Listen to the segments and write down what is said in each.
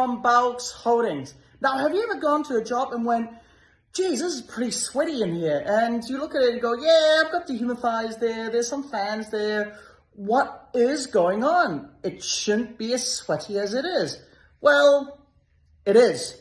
from Baux Holdings. Now, have you ever gone to a job and went, geez, this is pretty sweaty in here? And you look at it and go, yeah, I've got dehumidifiers there, there's some fans there. What is going on? It shouldn't be as sweaty as it is. Well, it is.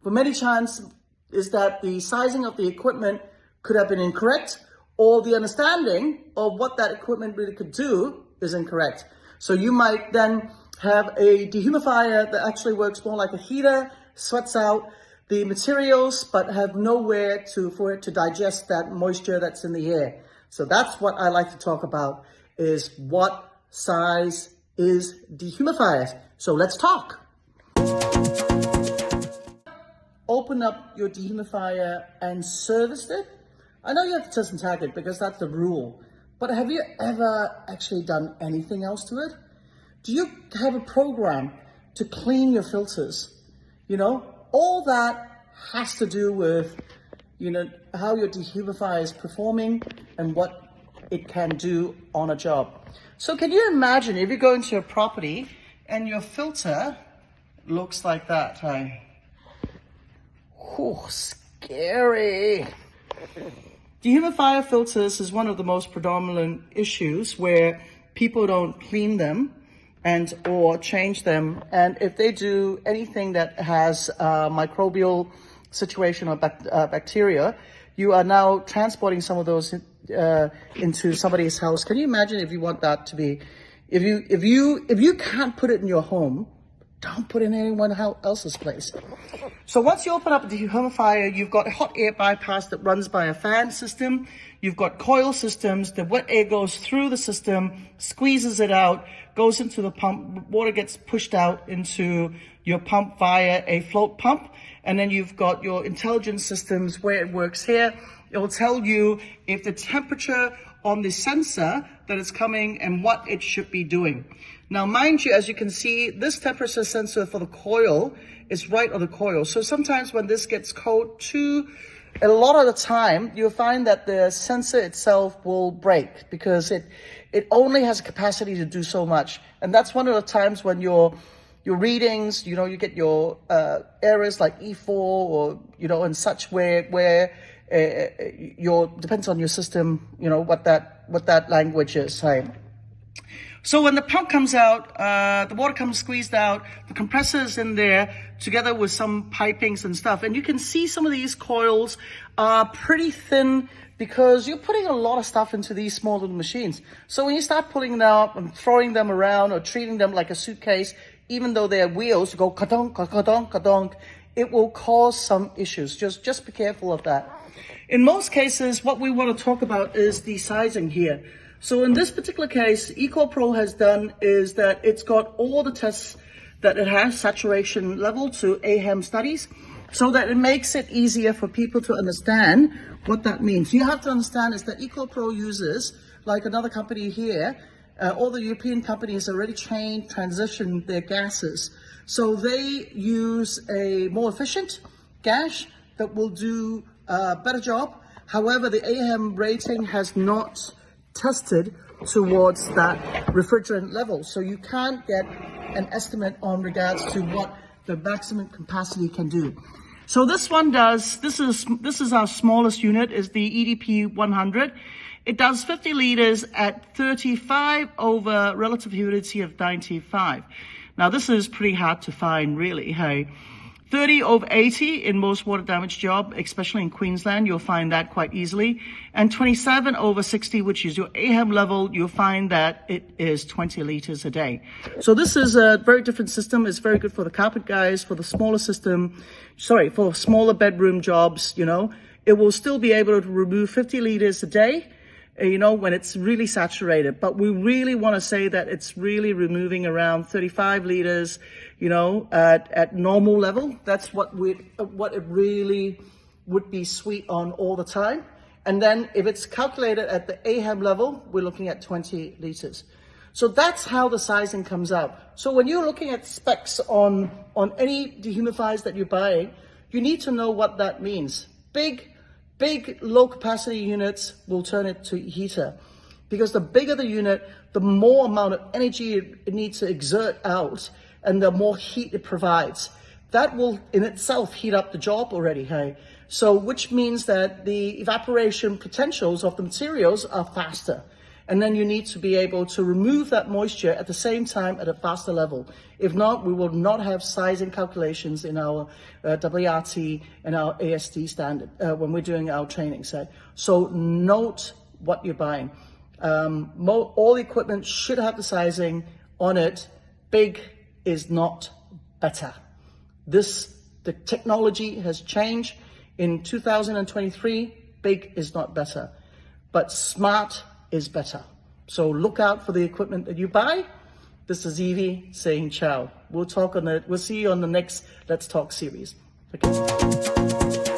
For many chances is that the sizing of the equipment could have been incorrect, or the understanding of what that equipment really could do is incorrect. So you might then have a dehumidifier that actually works more like a heater, sweats out the materials, but have nowhere for it to digest that moisture that's in the air. So that's what I like to talk about, is what size is dehumidifiers. So let's talk. Open up your dehumidifier and service it. I know you have to test and tag it because that's the rule, but have you ever actually done anything else to it? Do you have a program to clean your filters? You know, all that has to do with, you know, how your dehumidifier is performing and what it can do on a job. So can you imagine if you go into a property and your filter looks like that, hey? Oh, scary. Dehumidifier filters is one of the most predominant issues where people don't clean them and or change them. And if they do anything that has a microbial situation or bacteria, you are now transporting some of those into somebody's house. Can you imagine if you want that to be, if you can't put it in your home, don't put it in anyone else's place. So once you open up a dehumidifier, you've got a hot air bypass that runs by a fan system. You've got coil systems. The wet air goes through the system, squeezes it out, goes into the pump. Water gets pushed out into your pump via a float pump. And then you've got your intelligence systems where it works here. It will tell you if the temperature on the sensor that is coming and what it should be doing. Now, mind you, as you can see, this temperature sensor for the coil is right on the coil. So sometimes when this gets cold too, a lot of the time, you'll find that the sensor itself will break because it only has a capacity to do so much. And that's one of the times when your readings, you know, you get your errors like E4 or, you know, and such where depends on your system, you know, what that language is saying. So when the pump comes out, the water comes squeezed out, the compressor is in there together with some pipings and stuff. And you can see some of these coils are pretty thin because you're putting a lot of stuff into these small little machines. So when you start pulling them out and throwing them around or treating them like a suitcase, even though they're wheels, go ka-donk, ka-donk, ka-donk, it will cause some issues. Just be careful of that. In most cases, what we want to talk about is the sizing here. So in this particular case, EcoPro has done is that it's got all the tests that it has, saturation level to AHEM studies, so that it makes it easier for people to understand what that means. You have to understand is that EcoPro uses, like another company here, all the European companies already transitioned their gases. So they use a more efficient gas that will do a better job. However, the AHEM rating has not tested towards that refrigerant level. So you can't get an estimate on regards to what the maximum capacity can do. So this one does, this is our smallest unit, is the EDP 100. It does 50 liters at 35 over relative humidity of 95. Now this is pretty hard to find really, hey. 30 over 80 in most water damage job, especially in Queensland, you'll find that quite easily. And 27 over 60, which is your AHEM level, you'll find that it is 20 liters a day. So this is a very different system. It's very good for the carpet guys, for the smaller system, for smaller bedroom jobs, you know. It will still be able to remove 50 liters a day, you know, when it's really saturated. But we really want to say that it's really removing around 35 liters, you know, at normal level. That's what it really would be sweet on all the time. And then if it's calculated at the AHEM level, we're looking at 20 liters. So that's how the sizing comes out. So when you're looking at specs on any dehumidifiers that you're buying, you need to know what that means. Big low capacity units will turn it to heater, because the bigger the unit, the more amount of energy it needs to exert out, and the more heat it provides. That will in itself heat up the job already, hey? So which means that the evaporation potentials of the materials are faster. And then you need to be able to remove that moisture at the same time at a faster level. If not, we will not have sizing calculations in our WRT and our ASD standard when we're doing our training set. So note what you're buying. All equipment should have the sizing on it. Big is not better. The technology has changed. In 2023, big is not better, but smart is better. So look out for the equipment that you buy. This is Ivi saying ciao. We'll see you on the next Let's Talk series. Okay.